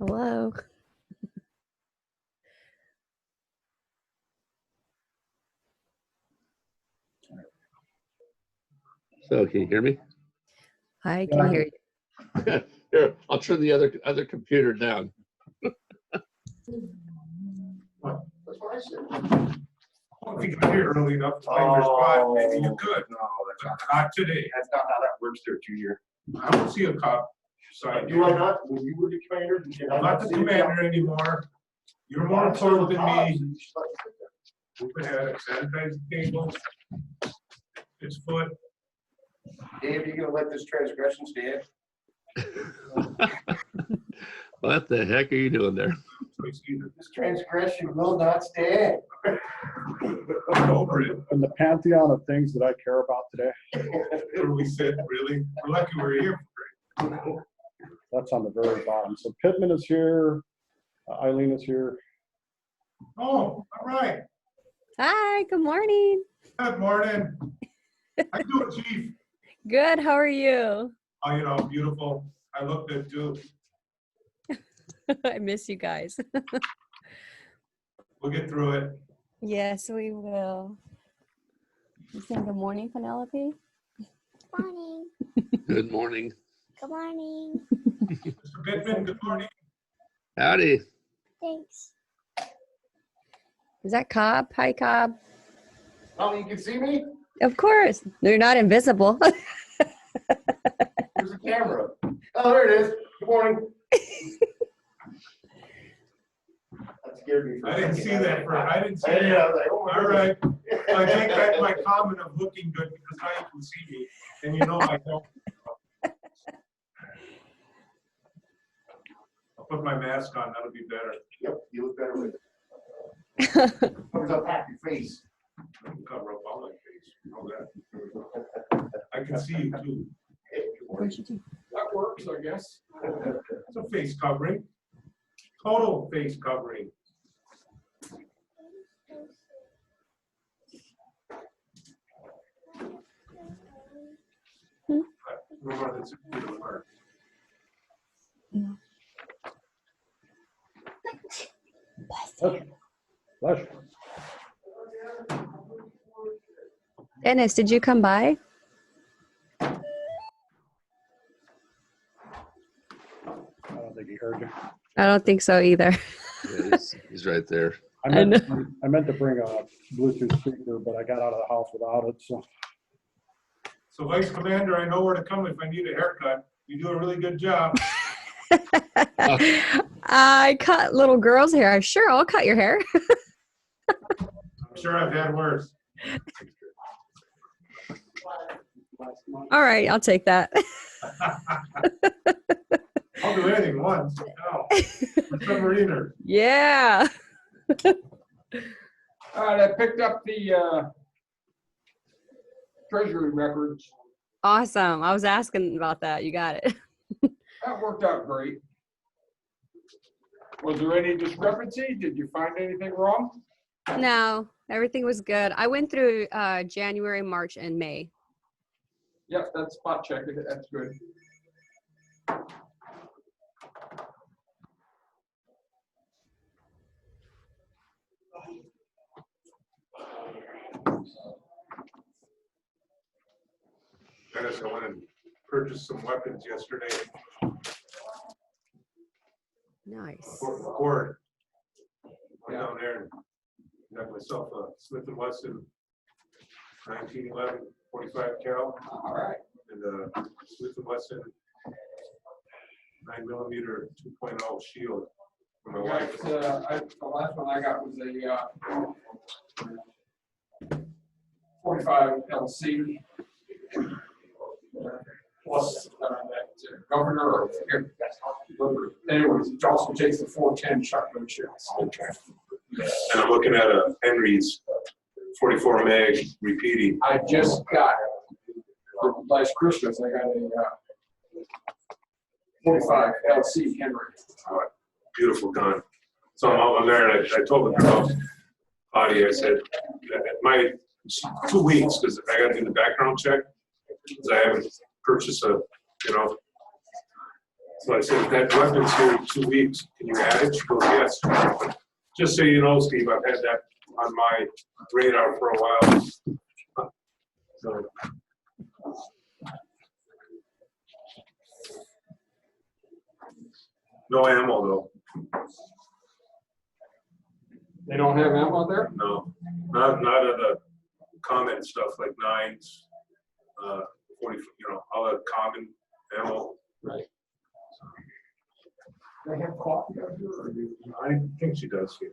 Hello. So can you hear me? I can hear you. Here, I'll turn the other computer down. What? That's what I said. Well, if you got here early enough to find your spot, maybe you could. No, that's not today. That's not how that works there, Junior. I don't see a cop beside you. Do I not? When you were the commander, did I'm not the commander anymore. You're more important than me. Move ahead, sanitize the table. His foot. Dave, you gonna let this transgression stand? What the heck are you doing there? This transgression will not stand. Over it. In the pantheon of things that I care about today, Where we sit, really. We're lucky we're here. that's on the very bottom. So Pittman is here, Eileen is here. Oh, all right. Hi, good morning. Good morning. How you doing, Chief? Good, how are you? Oh, you know, beautiful. I look good too. I miss you guys. We'll get through it. Yes, we will. You saying good morning, Penelope? Morning. Good morning. Good morning. Mr. Pittman, good morning. Howdy. Thanks. Is that Cobb? Hi, Cobb. Oh, you can see me? Of course. They're not invisible. There's a camera. Oh, there it is. Good morning. That scared me. I didn't see that. I didn't see I that. was like, oh my All goodness. right. I take back my comment of looking good because now you can see me. And you know I don't. I'll put my mask on. That'll be better. Yep, you look better with it. Covers up half your face. Cover up all my face. You know that. I can see you too. That works, I guess. It's a face covering. Total face covering. Remember that's a good part. Bless you. Dennis, did you come by? I don't think he heard you. I don't think so either. Yeah, he's right there. I meant to bring a Bluetooth speaker, but I got out of the house without it, so. So Vice Commander, I know where to come if I need a haircut. You do a really good job. I cut little girls' hair. Sure, I'll cut your hair. I'm sure I've had worse. All right, I'll take that. I'll do anything once. No. For submariner. Yeah. All right, I picked up the treasury records. Awesome. I was asking about that. You got it. That worked out great. Was there any discrepancy? Did you find anything wrong? No, everything was good. I went through January, March, and May. Yep, that's spot checking. That's good. Dennis, I went and purchased some weapons yesterday. Nice. Cord. Went down there and got myself a Smith & Wesson 1911 45 cal. All right. And a Smith & Wesson 9mm 2.0 shield for my wife. The last one I got was a 45 LC. Plus that governor or anyways, it also takes the 410 shotgun shells. And I'm looking at a Henry's 44 mag repeating. I just got for last Christmas. I got a 45 LC Henry. Beautiful gun. So I'm there and I told the girl, Audie, I said, my 2 weeks because I got to do the background check because I haven't purchased a, So I said, that weapon's here in 2 weeks. Can you add it? She goes, yes. Just so you know, Steve, I've had that on my radar for a while. So. No ammo though. They don't have ammo there? No, not of the common stuff like 9s, 40, all the common ammo. Right. They have coffee out here, or do you? I think she does. Yeah.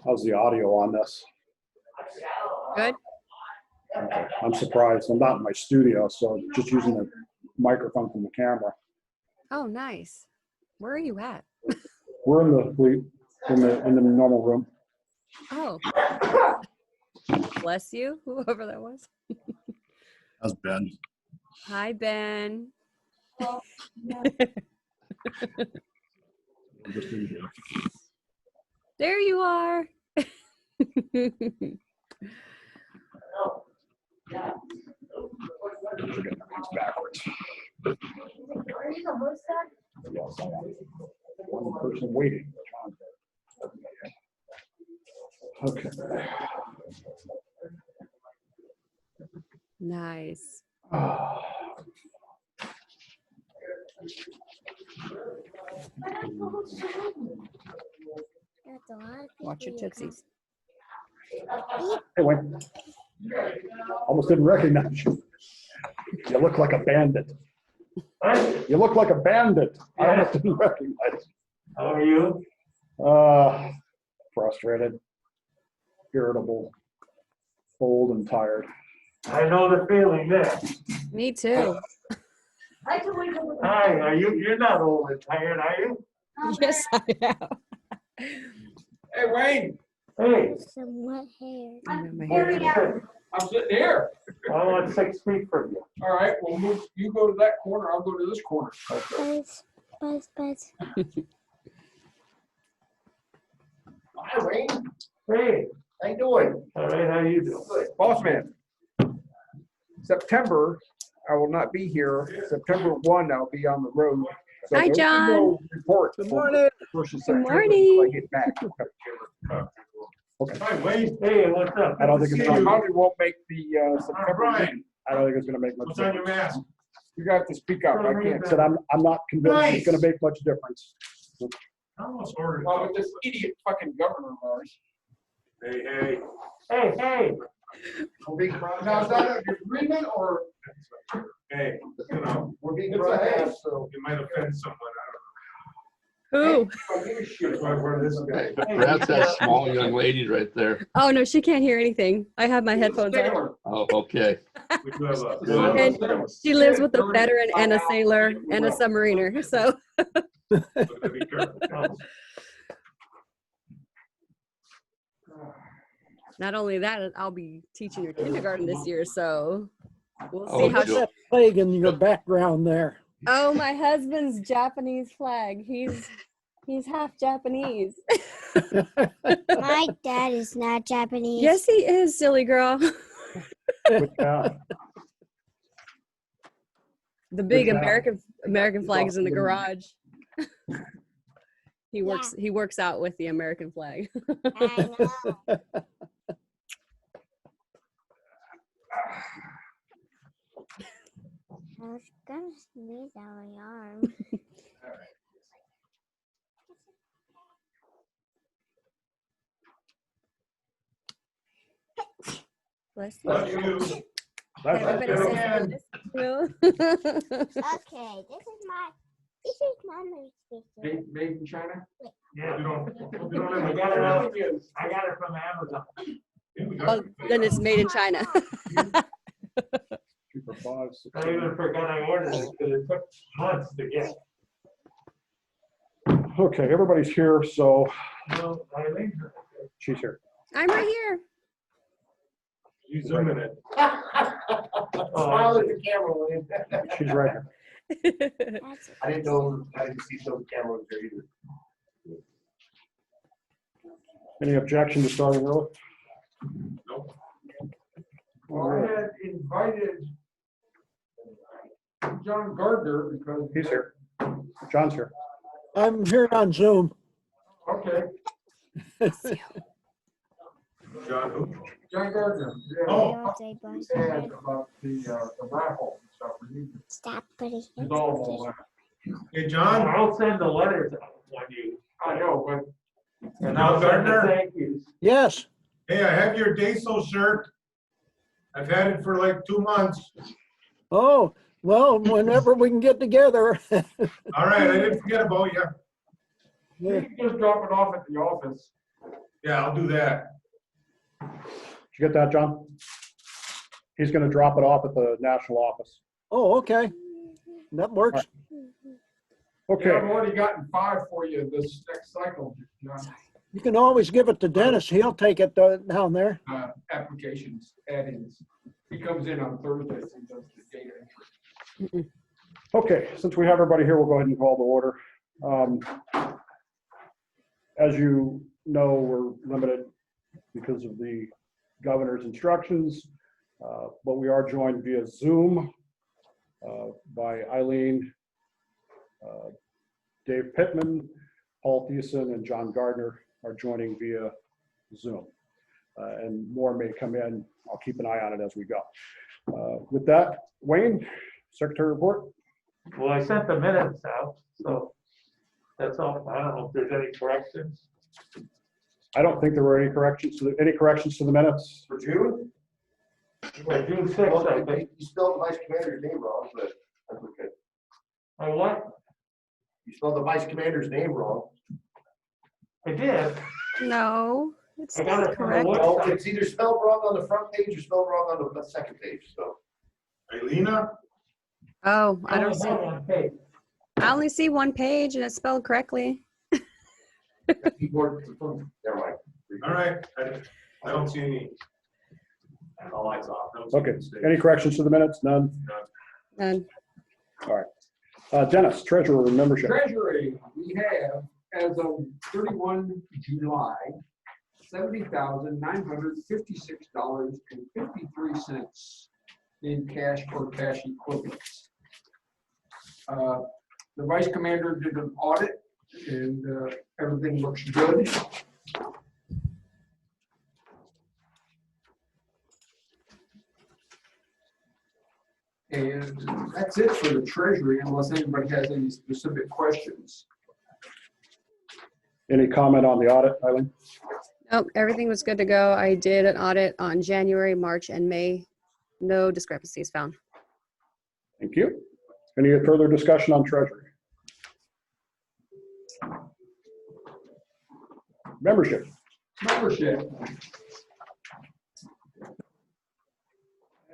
How's the audio on this? Good. Okay. I'm surprised. I'm not in my studio, so just using the microphone from the camera. Oh, nice. Where are you at? We're in the fleet, in the normal room. Oh. Bless you, whoever that was. How's Ben? Hi, Ben. Just in here. There you are. We're getting things backwards. Yes, I am. One person waiting. Okay. Nice. That's a lot of Watch your people. tootsies. Hey, Wayne. Almost didn't recognize you. You look like a bandit. You look like a bandit. I almost didn't recognize you. How are you? Frustrated, irritable, old and tired. I know the feeling there. Me too. Hi, are you, you're not old and tired, are you? Yes, I am. Hey, Wayne, Hey. Some wet hair. I know my hair down. I'm sitting here. I want 6 feet from you. All right, well, you go to that corner, I'll go to this corner. Buzz, buzz, buzz. Hi, Wayne. Hey. How you doing? All right, how you doing? Good. Boss man, September, I will not be here. September 1, I'll be on the road. So Hi, there will be John. no report Good for morning. First of Good September morning. until I get back. Okay. Hi, Wayne. Hey, what's up? I don't think it's I gonna, probably won't make the September Brian. meeting. I don't think it's gonna make much What's on your difference. mask? You got to speak up. I can't. I said I'm not convinced it's gonna make much difference. I almost ordered. Well, with this idiot fucking governor of ours. Hey, hey. Hey, hey. We're being broadcast. Now, is that an agreement or? Hey, We're being It's a hey. broadcast, so. it might offend someone. Who? I give a shit That's why I about wear this guy. Perhaps that small young lady right there. Oh, no, she can't hear anything. I have my headphones on. Sailor. Oh, okay. We do have a. Good. And she lives with a veteran and a sailor and a submariner. So Be careful. not only that, I'll be teaching her kindergarten this year. So we'll Oh, see how. Jill. Flag in your background there. Oh, my husband's Japanese flag. He's half Japanese. My dad is not Japanese. Yes, he is, silly girl. Good job. The big Good job. American flag is in the Awesome. garage. He works out with the American flag. I know. I was gonna sneeze on my arm. Bless Bless you. you. That's Everybody you. says bless you. Okay, this is Mama's picture. Made in China? You don't I have got it a. out. I got it from Amazon. Yeah, we got Oh, it. then it's made in China. 2 for 5, 6. I even forgot I ordered it because it took months to get. Okay, everybody's here, so No, Eileen. she's here. I'm right here. You zooming it. Smile at the camera, Wayne. She's right here. That's I didn't know, I didn't see those cameras there either. Any objection to starting early? Nope. Well, I had invited John Gardner because. He's here. John's here. I'm here on Zoom. Okay, John, who? John Gardner. Yeah. Oh. say bless He you. had about the raffle and stuff. We need to Stop putting it. resolve all that. Hey, John. I'll send the letters out when you. I know, but And I'll send the Gardner? thank yous. Yes, Hey, I have your Daso shirt. I've had it for like 2 months. oh, well, whenever we can get together. All right, I didn't forget about you. you can just drop it off at the office. Yeah, I'll do that. Did you get that, John? He's going to drop it off at the national office. Oh, okay. That works. Yeah, Okay, I've already gotten 5 for you this next cycle, John. You can always give it to Dennis. He'll take it down there. Applications, add-ins. He comes in on Thursdays and does the data entry. okay. Since we have everybody here, we'll go ahead and call the order. As you know, we're limited because of the governor's instructions, but we are joined via Zoom by Eileen, Dave Pittman, Paul Thiessen, and John Gardner are joining via Zoom. And more may come in. I'll keep an eye on it as we go. With that, Wayne, Secretary report. Well, I sent the minutes out, so that's all. I don't know if there's any corrections. I don't think there were any corrections to the minutes. For June? Yeah, June 6th, I think. You spelled the vice commander's name wrong, but that's okay. Oh, what? You spelled the vice commander's name wrong. I did. No, it's I got it from the correct. Well, website. it's either spelled wrong on the front page or spelled wrong on the second page, so. Elena? Oh, I don't see. Okay. I only see one page and it's spelled correctly. eBoard, never mind. All right. I don't see any. All lights off. I don't see Okay, mistakes. any corrections to the minutes? None? None. Dennis, treasurer and membership. Treasury, we have, as of 31 July, $70,956.53 in cash or cash equivalents. The vice commander did an audit and everything looks good. And that's it for the treasury, unless anybody has any specific questions. Any comment on the audit, Eileen? Nope, everything was good to go. I did an audit on January, March, and May. No discrepancies found. Thank you. Any further discussion on treasury? Membership. Membership.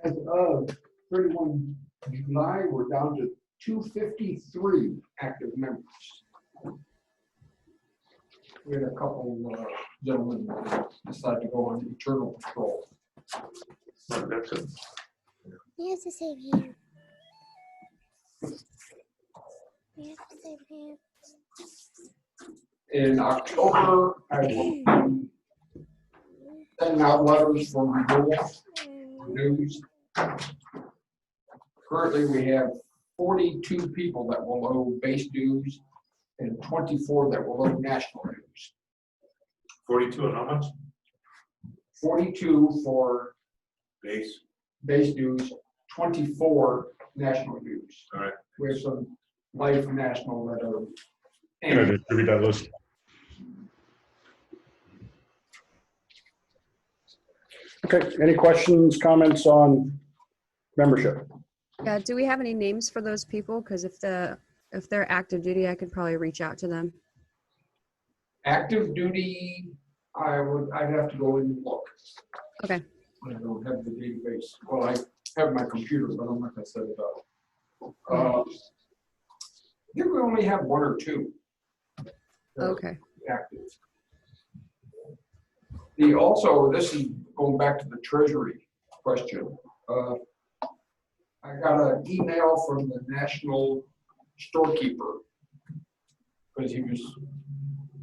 As of 31 July, we're down to 253 active members. We had a couple gentlemen decide to go on eternal patrol. That's it. He has the same hair. He has the same hair. In October, I will be sending out letters for renewals. Currently, we have 42 people that will owe base dues and 24 that will owe national dues. 42 and how much? 42 for Base. base dues, 24 national dues. All right. We have some life national that are. Can I distribute that list? Okay, any questions, comments on membership? Yeah, do we have any names for those people? Because if they're active duty, I could probably reach out to them. Active duty, I'd have to go in and look. Okay. I don't have the database. Well, I have my computer, but I'm not gonna set it up. I think we only have one or two. that are Okay. Active. Also, this is going back to the treasury question. I got an email from the national storekeeper because he was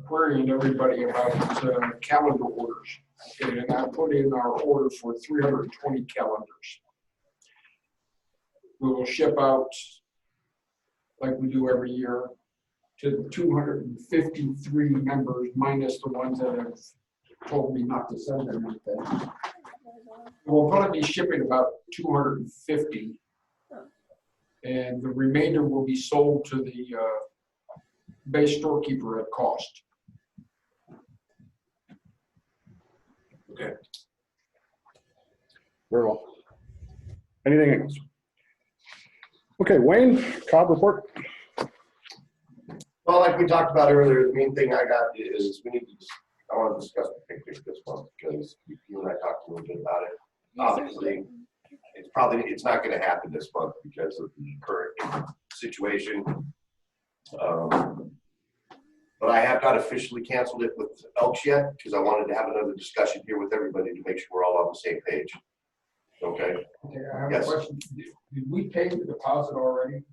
querying everybody about calendar orders. And I put in our order for 320 calendars. We will ship out, like we do every year, to 253 members, minus the ones that have told me not to send them anything. We'll probably be shipping about 250. And the remainder will be sold to the base storekeeper at cost. Okay. Very well. Anything else? Okay, Wayne, COB report. Well, like we talked about earlier, the main thing I got is I want to discuss the picnic this month because you and I talked a little bit about it. Obviously, it's not going to happen this month because of the current situation. But I have not officially canceled it with Elks yet because I wanted to have another discussion here with everybody to make sure we're all on the same page. Okay. Okay, I have Yes. a question. Did we pay the deposit already?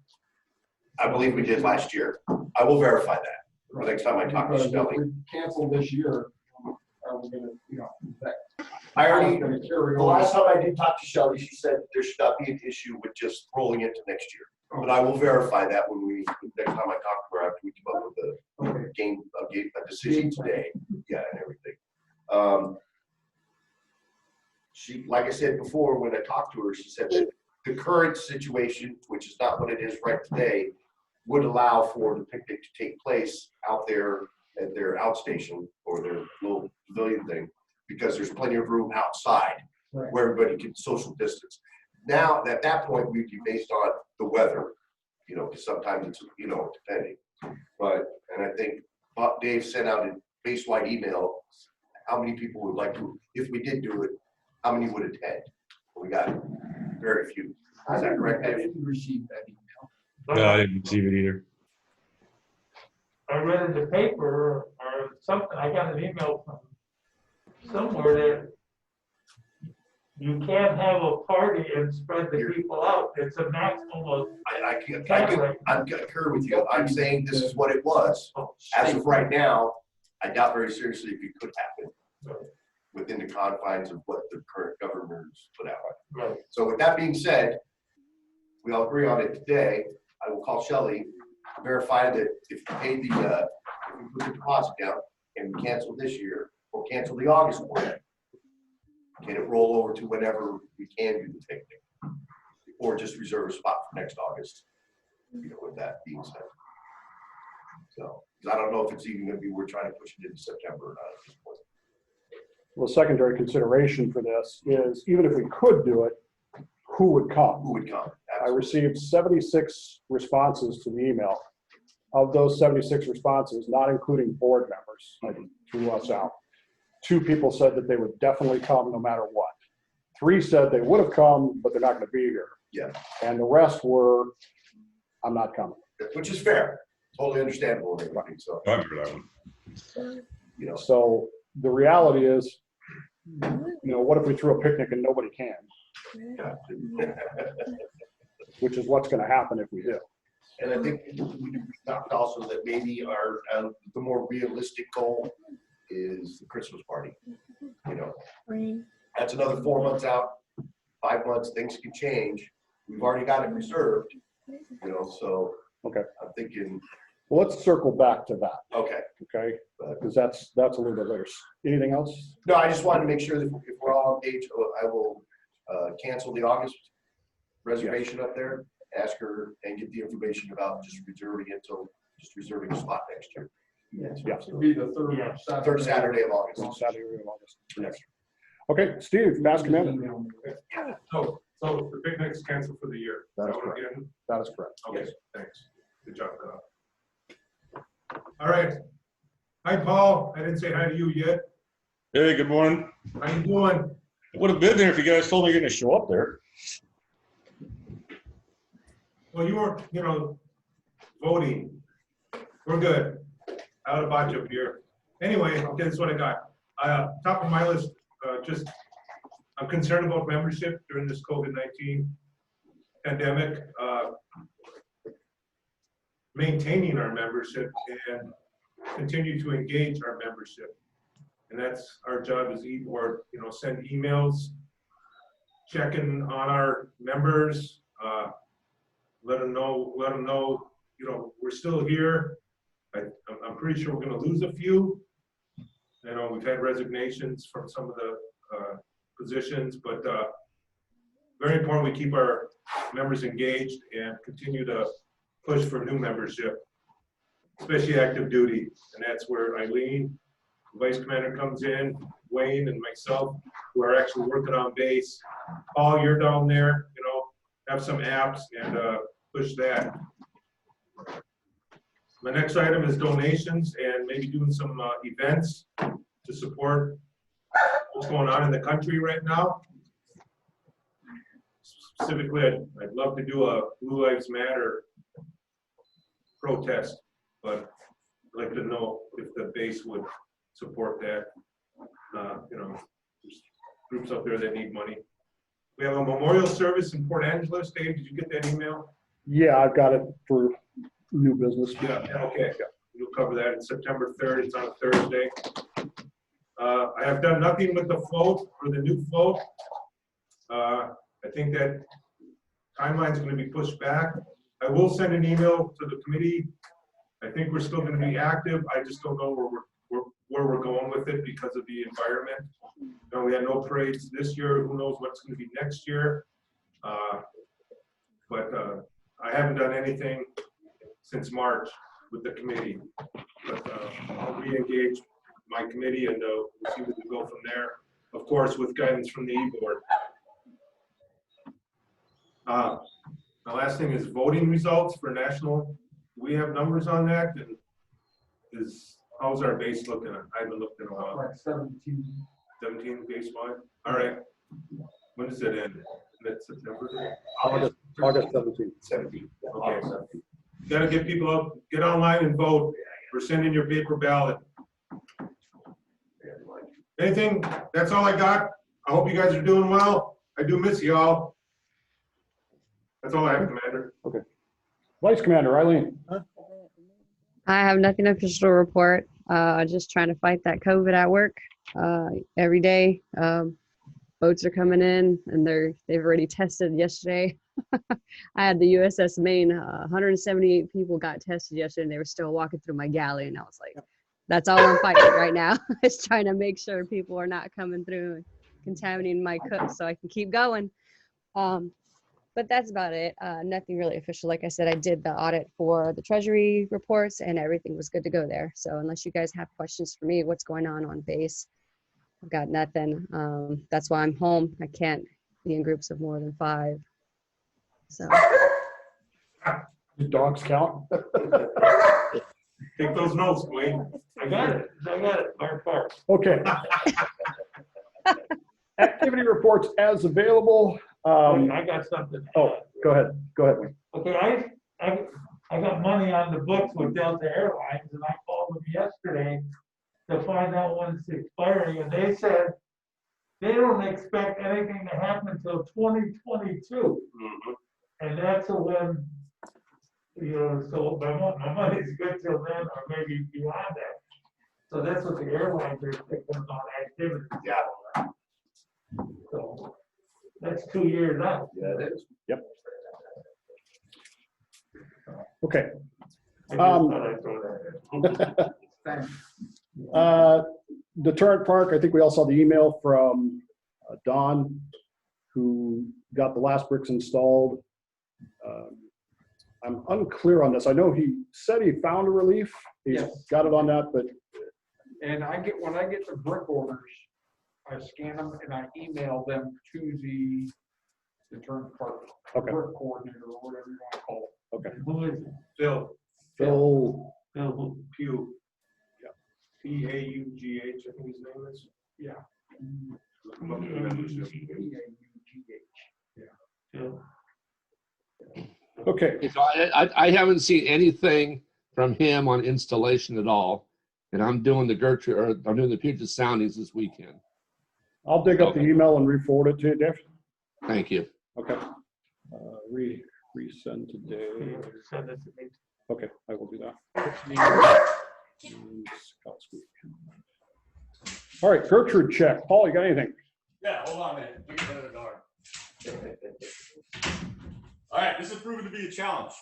I believe we did last year. I will verify that the next time I talk to Because if Stelly. we cancel this year, are we gonna, that I already, gonna carry the on? last time I did talk to Shelley, she said there should not be an issue with just rolling into next year. But I will verify that next time I talk to her after we come up with a decision today. Yeah, and everything. She, like I said before, when I talked to her, she said that the current situation, which is not what it is right today, would allow for the picnic to take place out there at their outstation or their little pavilion thing, because there's plenty of room outside where everybody can social distance. Now, at that point, we'd be based on the weather, because sometimes it's, depending. And I think Dave sent out a base-wide email, how many people would like to, if we did do it, how many would attend? We got very few. Is that correct, I Dave? didn't receive that email. No, I didn't receive it either. I read in the paper or something, I got an email from somewhere that you can't have a party and spread the people out. It's a maximum of. I concur with you. I'm saying this is what it was. As of right now, I doubt very seriously if it could happen within the confines of what the current governors put out. Right. So with that being said, we all agree on it today. I will call Shelley, verify that if we paid if we put the deposit down and we cancel this year or cancel the August one, can it roll over to whenever we can do the picnic? Or just reserve a spot for next August, with that being said. So, 'cause I don't know if it's even gonna be, we're trying to push it into September or not at this point. Well, secondary consideration for this is even if we could do it, who would come? Who would come? I received 76 responses to the email. Of those 76 responses, not including board members, I threw us out. 2 people said that they would definitely come no matter what. 3 said they would have come, but they're not going to be here. Yeah. And the rest were, I'm not coming. Which is fair, totally understandable and everything, so, I remember that one. So the reality is, what if we threw a picnic and nobody can? yeah. Which is what's going to happen if we do. And I think we talked also that maybe the more realistic goal is the Christmas party. That's another 4 months out, 5 months, things can change. We've already got it reserved, so. Okay. I'm thinking. Well, let's circle back to that. Okay. Okay, because that's a little bit later. Anything else? No, I just wanted to make sure that if we're all on page, I will cancel the August reservation up there, ask her and get the information about just reserving a spot next year. Yeah. It'll be the third Third Saturday of August. Saturday of August. Next. Okay, Steve, Mass Commander. Email me. So the picnic's canceled for the year. That is what I'm correct. getting? That is correct. Okay, thanks. Good job, Kyle. All right. Hi, Paul. I didn't say hi to you yet. Hey, good morning. How you doing? I would have been there if you guys told me you're gonna show up there. Well, you were, voting. We're good. Out of bunch up here. Anyway, okay, this is what I got. Top of my list, I'm concerned about membership during this COVID-19 pandemic. Maintaining our membership and continue to engage our membership. And that's our job as eBoard, send emails, checking on our members, let them know, we're still here. I'm pretty sure we're gonna lose a few. We've had resignations from some of the positions, but very important we keep our members engaged and continue to push for new membership, especially active duty. And that's where Eileen, Vice Commander, comes in, Wayne and myself, who are actually working on base. Paul, you're down there, have some apps and push that. My next item is donations and maybe doing some events to support what's going on in the country right now. Specifically, I'd love to do a Blue Lives Matter protest, but I'd like to know if the base would support that. There's groups out there that need money. We have a memorial service in Port Angeles. Dave, did you get that email? Yeah, I've got it for new business. Yeah, okay. You'll cover that. It's September 3rd. It's on a Thursday. I have done nothing with the float or the new float. I think that timeline's going to be pushed back. I will send an email to the committee. I think we're still going to be active. I just don't know where we're going with it because of the environment. We had no parades this year. Who knows what's going to be next year? But I haven't done anything since March with the committee. But I'll re-engage my committee and we'll see where we go from there. Of course, with guidance from the eBoard. My last thing is voting results for national. We have numbers on that. And how's our base looking? I haven't looked in a while. Like 17. 17 base wide. All right. When does it end? That's September. August 17th. 17. Okay. Got to get people out. Get online and vote. Or send in your paper ballot. Anything? That's all I got. I hope you guys are doing well. I do miss you all. That's all I have, Commander. Okay. Vice Commander, Eileen. I have nothing official to report. Just trying to fight that COVID at work every day. Boats are coming in and they've already tested yesterday. I had the USS Maine, 178 people got tested yesterday and they were still walking through my galley. And I was like, that's all I'm fighting right now. Is trying to make sure people are not coming through and contaminating my cook so I can keep going. But that's about it. Nothing really official. Like I said, I did the audit for the Treasury reports and everything was good to go there. So unless you guys have questions for me, what's going on base, I've got nothing. That's why I'm home. I can't be in groups of more than 5. So. Do dogs count? Take those notes, Wayne. I got it. Bark. Okay. Activity reports as available. I got something. Oh, go ahead, Wayne. Okay, I got money on the books with Delta Airlines, and I called them yesterday to find out when it's expiring, and they said they don't expect anything to happen until 2022. And that's when, so my money's good till then, or maybe beyond that. So that's what the airlines are thinking about activities. Yeah. So that's 2 years out. Yeah, it is. Yep. Okay. I just thought I'd throw that in. Thanks. Deterrent Park, I think we all saw the email from Don, who got the last bricks installed. I'm unclear on this. I know he said he found a relief. He's Yes. got it on that, but And when I get the brick orders, I scan them and I email them to the term department, Okay. work coordinator, or whatever you want to call it. Okay. Who is it? Phil. Phil, Phil Pugh. Yeah. P-A-U-G-H, I think his name is. Yeah. Look him up in the membership. P-A-U-G-H. Phil. okay, So I haven't seen anything from him on installation at all. And I'm doing the Gertrude, or I'm doing the Puget Soundings this weekend. I'll dig up the Okay. email and re-forward it to you, Dave. Thank you. Okay. Resend today. Send it to me. Okay, I will do that. And Scott's week. All right, Gertrude check. Paul, you got anything? Yeah, hold on, man. Give me another darn. All right, this is proving to be a challenge.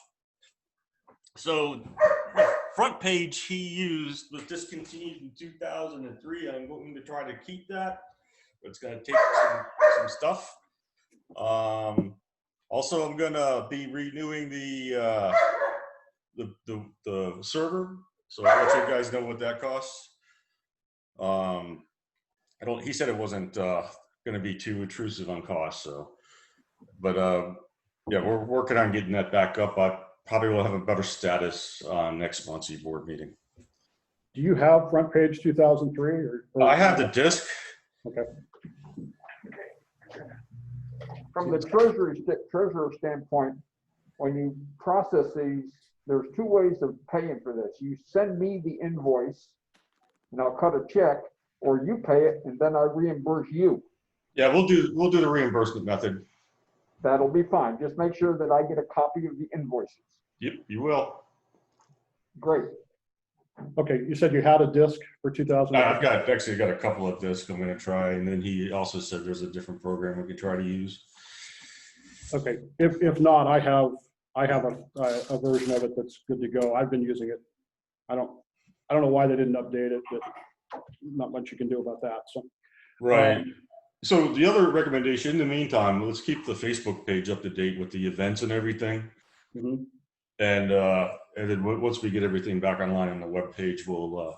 So the front page he used was discontinued in 2003. I'm going to try to keep that, but it's going to take some stuff. Also, I'm going to be renewing the server, so I'll let you guys know what that costs. He said it wasn't going to be too intrusive on cost, so, but yeah, we're working on getting that back up. I probably will have a better status on next month's eBoard meeting. Do you have front page 2003 or? I have the disc. Okay. From the treasurer standpoint, when you process these, there's two ways of paying for this. You send me the invoice and I'll cut a check, or you pay it and then I reimburse you. Yeah, we'll do the reimbursement method. That'll be fine. Just make sure that I get a copy of the invoices. Yep, you will. Great. Okay, you said you had a disc for 2000. I've actually got a couple of discs I'm going to try, and then he also said there's a different program we can try to use. Okay, if not, I have a version of it that's good to go. I've been using it. I don't know why they didn't update it, but not much you can do about that. So right. So the other recommendation in the meantime, let's keep the Facebook page up to date with the events and everything. Mm-hmm. And then once we get everything back online on the web page, we'll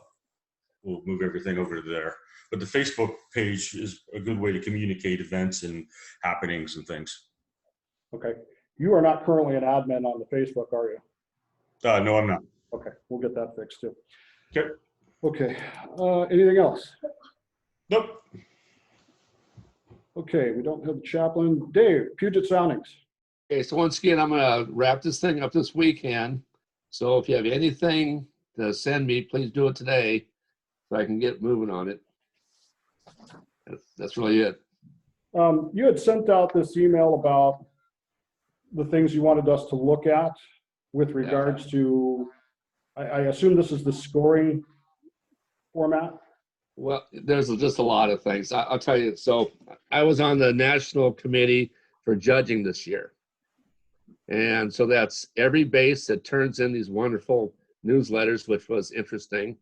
move everything over to there. But the Facebook page is a good way to communicate events and happenings and things. Okay, you are not currently an admin on the Facebook, are you? No, I'm not. Okay, we'll get that fixed too. Okay. Okay, anything else? Nope. Okay, we don't have the chaplain. Dave, Puget Soundings. Okay, so once again, I'm gonna wrap this thing up this weekend. So if you have anything to send me, please do it today so I can get moving on it. That's really it. You had sent out this email about the things you wanted us to look at with regards to, I assume this is the scoring format? Well, there's just a lot of things. I'll tell you. So I was on the national committee for judging this year. And so that's every base that turns in these wonderful newsletters, which was interesting.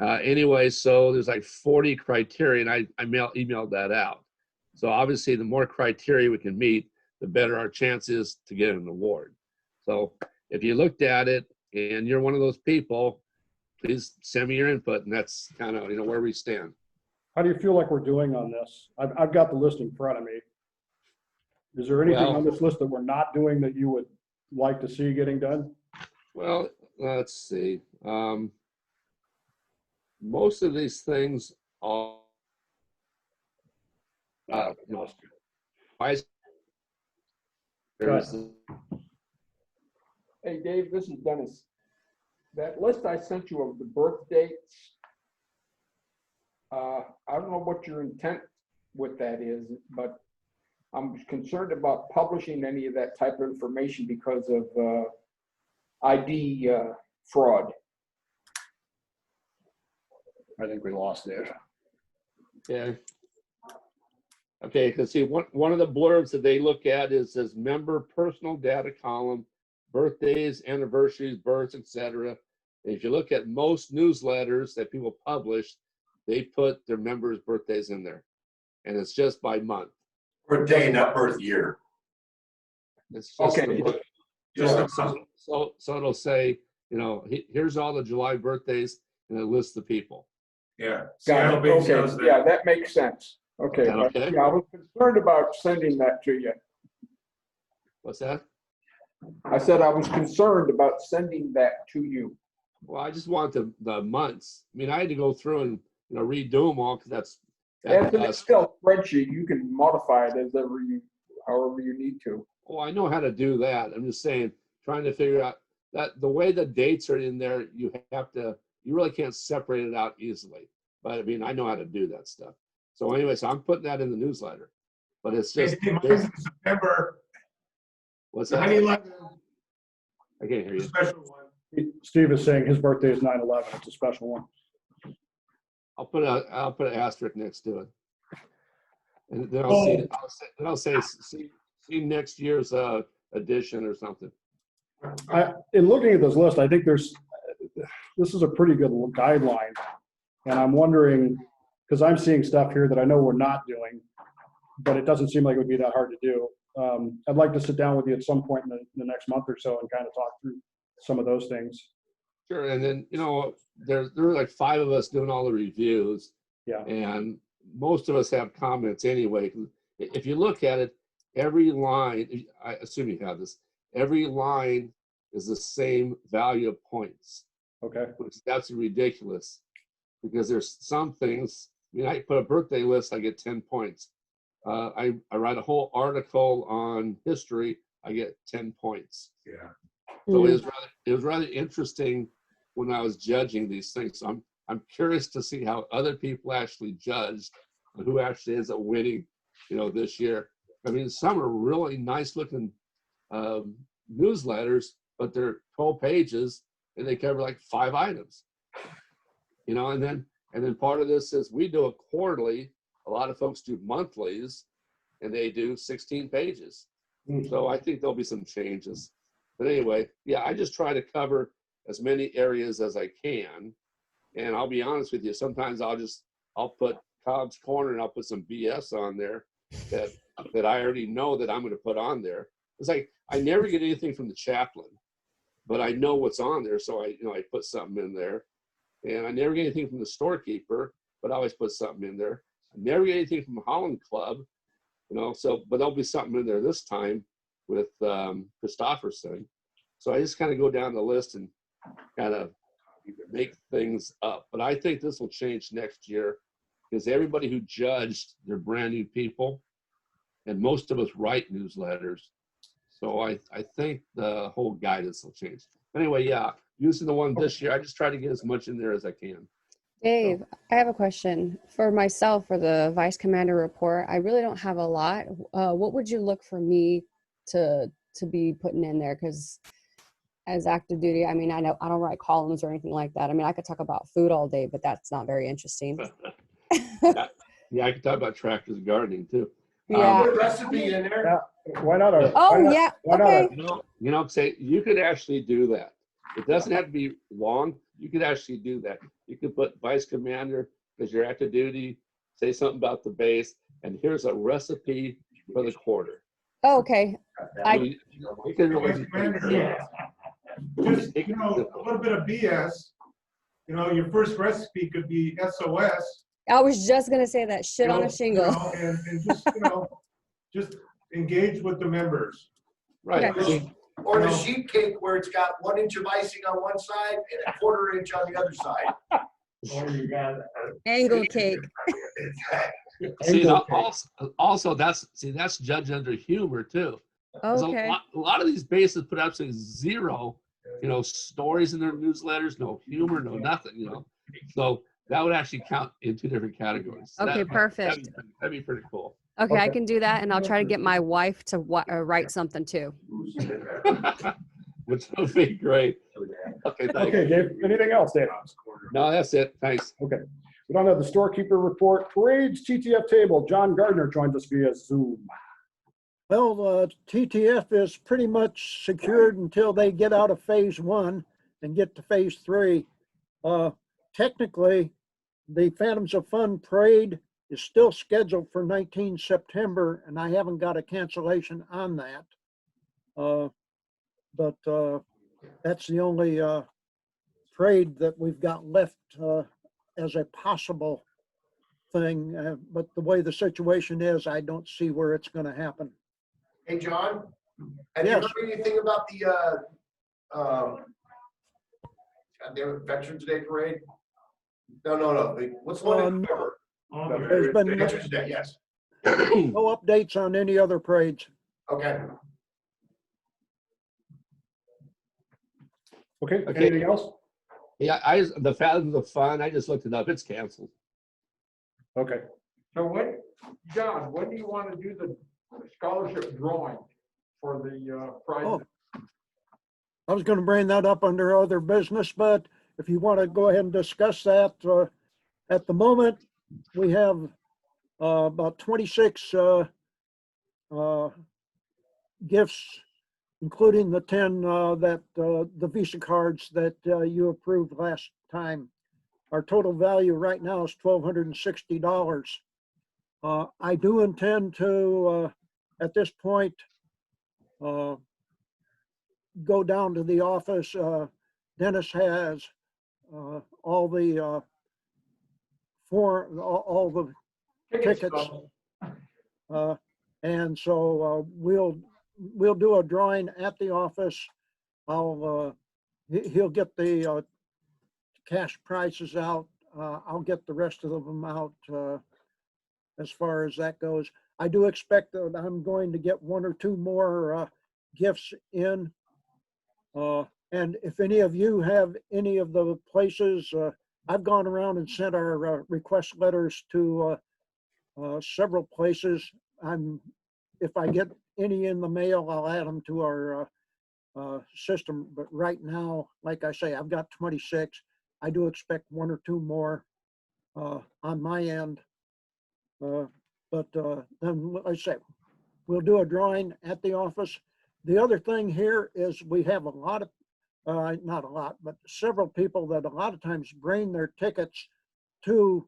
Anyway, so there's like 40 criteria, and I emailed that out. So obviously, the more criteria we can meet, the better our chances to get an award. So if you looked at it and you're one of those people, please send me your input, and that's kind of where we stand. How do you feel like we're doing on this? I've got the list in front of me. Is there anything on this list that we're not doing that you would like to see getting done? Well, let's see. Most of these things are, Hey, Dave, this is Dennis. That list I sent you of the birth dates, I don't know what your intent with that is, but I'm concerned about publishing any of that type of information because of ID fraud. I think we lost it. Yeah. Okay, because see, one of the blurbs that they look at is says member personal data column, birthdays, anniversaries, births, etc. If you look at most newsletters that people publish, they put their members' birthdays in there, and it's just by month. Or day, not birth year. It's just Okay. the month. So it'll say, here's all the July birthdays, and it lists the people. Yeah. Got it. Okay. Yeah, that makes sense. Okay, that okay? yeah, I was concerned about sending that to you. What's that? I said I was concerned about sending that to you. Well, I just want the months. I mean, I had to go through and, redo them all because It's an Excel spreadsheet. You can modify it however you need to. Oh, I know how to do that. I'm just saying, trying to figure out that the way the dates are in there, you really can't separate it out easily. But I mean, I know how to do that stuff. So anyway, so I'm putting that in the newsletter. But it's just, Mine's in September. what's that? 9/11, I can't hear a you. special one. Steve is saying his birthday is 9/11. It's a special one. I'll put an asterisk next to it. And then Oh. I'll say see next year's edition or something. In looking at this list, I think this is a pretty good guideline. And I'm wondering, because I'm seeing stuff here that I know we're not doing, but it doesn't seem like it would be that hard to do. I'd like to sit down with you at some point in the next month or so and kind of talk through some of those things. Sure, and then there were like 5 of us doing all the reviews. Yeah. And most of us have comments anyway. If you look at it, every line, I assume you have this, every line is the same value of points. Okay. Which that's ridiculous because there's some things, I mean, I put a birthday list, I get 10 points. I write a whole article on history, I get 10 points. Yeah. So it was rather interesting when I was judging these things. So I'm curious to see how other people actually judged and who actually ends up winning, this year. I mean, some are really nice looking newsletters, but they're 12 pages and they cover like 5 items. And then part of this is we do a quarterly. A lot of folks do monthlies, and they do 16 pages. So I think there'll be some changes. But anyway, yeah, I just try to cover as many areas as I can. And I'll be honest with you, sometimes I'll put Cobb's Corner and I'll put some BS on there that I already know that I'm going to put on there. It's like I never get anything from the chaplain, but I know what's on there, so I put something in there. And I never get anything from the storekeeper, but I always put something in there. I never get anything from Holland Club, but there'll be something in there this time with Christofferson. So I just kind of go down the list and kind of make things up. But I think this will change next year because everybody who judged, they're brand new people, and most of us write newsletters. So I think the whole guidance will change. Anyway, yeah, using the one this year, I just try to get as much in there as I can. Dave, I have a question for myself for the Vice Commander report. I really don't have a lot. What would you look for me to be putting in there? Because as active duty, I mean, I know I don't write columns or anything like that. I mean, I could talk about food all day, but that's not very interesting. Yeah, I can talk about tractors and gardening too. Yeah. Put a recipe in there. Why not? Say you could actually do that. It doesn't have to be long. You could actually do that. You could put Vice Commander because you're active duty. Say something about the base, and here's a recipe for the quarter. Oh, okay. You can really Vice Commander, just, a little bit of BS. Your first recipe could be SOS. I was just gonna say that shit on a shingle. And just, just engage with the members. Right. Okay. Or the sheet cake where it's got 1 inch of icing on one side and a 1/4 inch on the other side. Or you got Angle cake. See, also that's judged under humor too. Okay. A lot of these bases put absolutely zero, stories in their newsletters, no humor, no nothing, So that would actually count in 2 different categories. So Okay, perfect. That'd be pretty cool. Okay, I can do that, and I'll try to get my wife to write something too. Which would be great. Okay, thanks. Okay, Dave. Anything else, Dave? No, that's it. Thanks. Okay. We don't have the storekeeper report. Parades TTF table. John Gardner joins us via Zoom. Well, TTF is pretty much secured until they get out of phase 1 and get to phase 3. Technically, the Phantoms of Fun parade is still scheduled for 19 September, and I haven't got a cancellation on that. But that's the only parade that we've got left as a possible thing, but the way the situation is, I don't see where it's going to happen. Hey, John, have you Yes. heard anything about the, goddamn Veterans Day parade? No. What's the one in November? There's been Veterans Day, yes. no updates on any other parades. Okay. Okay, Okay. anything else? Yeah, the Fathom of Fun, I just looked it up. It's canceled. Okay, So when, John, when do you want to do the scholarship drawing for the prize? Oh, I was going to bring that up under other business, but if you want to go ahead and discuss that, at the moment, we have about 26 gifts, including the 10 that the Visa cards that you approved last time. Our total value right now is $1,260. I do intend to, at this point, go down to the office. Dennis has all the all the tickets, and so we'll do a drawing at the office. He'll get the cash prices out. I'll get the rest of them out as far as that goes. I do expect that I'm going to get one or two more gifts in. And if any of you have any of the places, I've gone around and sent our request letters to several places. If I get any in the mail, I'll add them to our system. But right now, like I say, I've got 26. I do expect one or two more on my end. But then, like I say, we'll do a drawing at the office. The other thing here is we have a lot of, not a lot, but several people that a lot of times bring their tickets to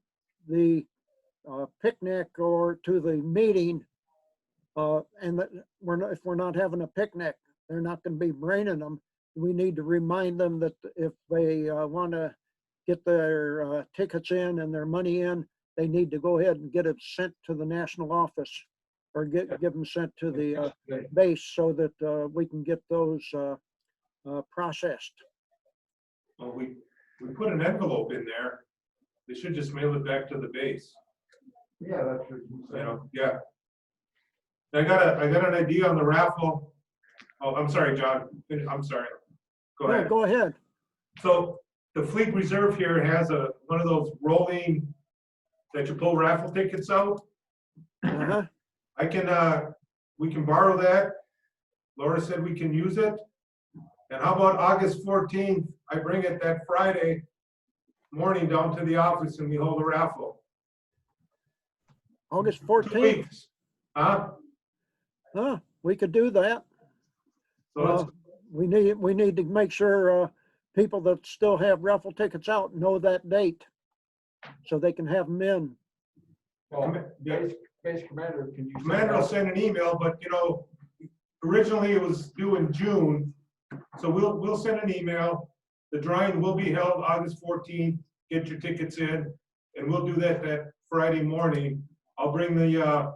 the picnic or to the meeting. And that if we're not having a picnic, they're not going to be bringing them. We need to remind them that if they want to get their tickets in and their money in, they need to go ahead and get it sent to the national office or give them sent to the base so that we can get those processed. Well, we put an envelope in there. They should just mail it back to the base. Yeah, that's what you You said. know, yeah. I got an idea on the raffle. Oh, I'm sorry, John. I'm sorry. Go No, ahead. go ahead. So the Fleet Reserve here has one of those rolling that you pull raffle tickets out. Uh-huh. We can borrow that. Laura said we can use it. And how about August 14th? I bring it that Friday morning down to the office and we hold a raffle. August 2 14th. weeks. Huh? We could do that. So We need to make sure people that still have raffle tickets out know that date so they can have them in. Well, base commander, can you? Commander will send an email, but you know, originally it was due in June. So we'll send an email. The drawing will be held August 14th. Get your tickets in, and we'll do that Friday morning. I'll bring the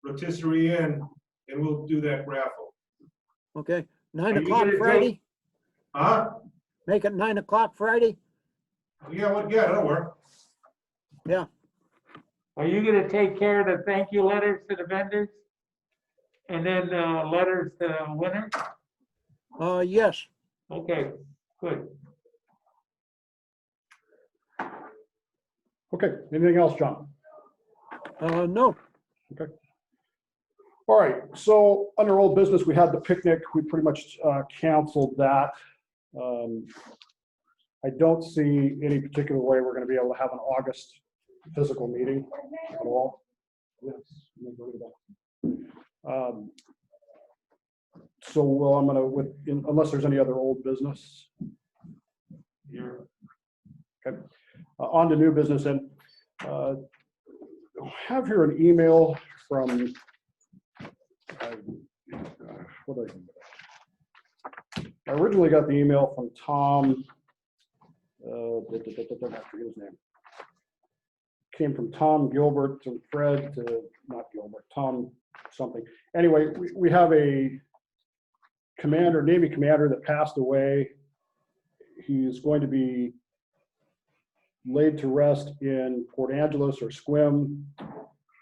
rotisserie in, and we'll do that raffle. Okay, 9 Are you o'clock gonna Friday. Huh? Make it 9 o'clock Friday. Yeah, that'll work. Yeah. Are you gonna take care of the thank you letters to the vendors? And then letters to the winners? Yes. Okay, good. okay, anything else, John? No. Okay. All right, so under old business, we had the picnic. We pretty much canceled that. I don't see any particular way we're going to be able to have an August physical meeting at all. Yes, I'm gonna go to that. So I'm going to, unless there's any other old business. Okay, on to new business, and I have here an email from I originally got the email from Tom, I forget his name, came from Tom Gilbert to Fred to, not Gilbert, Tom something. Anyway, we have a commander, Navy commander that passed away. He's going to be laid to rest in Port Angeles or Sequim,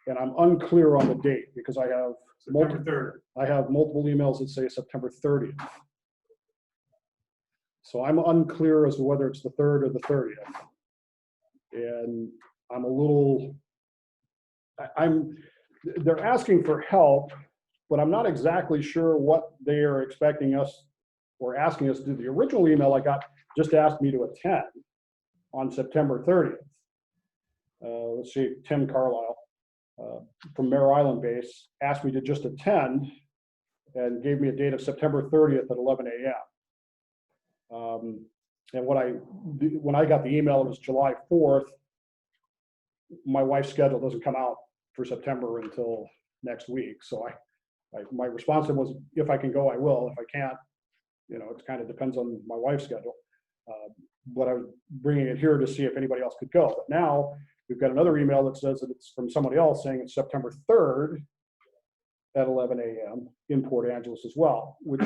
and I'm unclear on the date because I have September 3rd. I have multiple emails that say September 30th. So I'm unclear as to whether it's the 3rd or the 30th. And I'm a little, they're asking for help, but I'm not exactly sure what they are expecting us or asking us to do. The original email I got just asked me to attend on September 30th. Let's see, Tim Carlisle from Mare Island base asked me to just attend and gave me a date of September 30th at 11 a.m. And when I got the email, it was July 4th. My wife's schedule doesn't come out for September until next week. So my response was, if I can go, I will. If I can't, you know, it kind of depends on my wife's schedule. But I was bringing it here to see if anybody else could go. But now we've got another email that says that it's from somebody else saying it's September 3rd at 11 a.m. in Port Angeles as well, which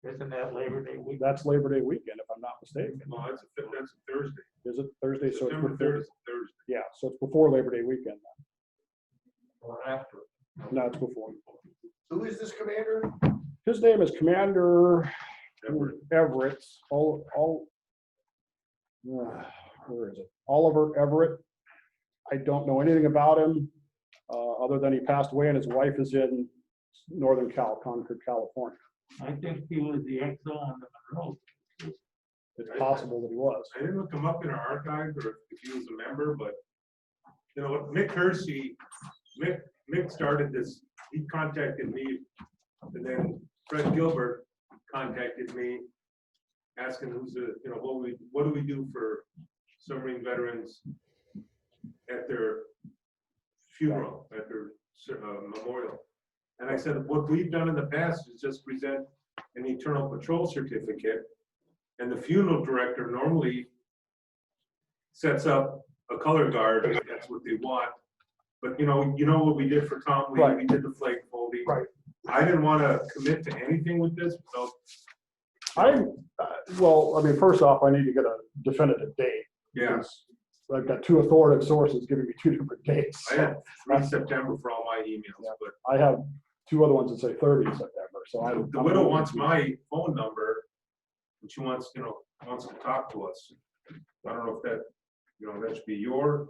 Isn't that Labor Day week? that's Labor Day weekend, if I'm not mistaken. No, that's a Thursday. Is it Thursday? So it's September before, 3rd is Thursday. yeah, so it's before Labor Day weekend. Or after? No, it's before. Who is this commander? His name is Commander Everett. Everett. Where is it? Oliver Everett. I don't know anything about him other than he passed away and his wife is in Northern Concord, California. I think he was the XO on the Monroe. It's possible that he was. I didn't look him up in our archive or if he was a member, but you know what, Mick Hersey, Mick started this, he contacted me, and then Fred Gilbert contacted me asking who's the, you know, what do we do for submarine veterans at their funeral, at their memorial. And I said, what we've done in the past is just present an eternal patrol certificate, and the funeral director normally sets up a color guard if that's what they want. But you know what we did for Tom Lee, Right. we did the flag folding. Right. I didn't want to commit to anything with this, so Well, I mean, first off, I need to get a definitive date. yeah, because I've got two authoritative sources giving me two different dates. I had 3 September for all my emails, Yeah. but I have two other ones that say 30 September. So the widow wants my phone number, and she wants, wants to talk to us. I don't know if that, that should be your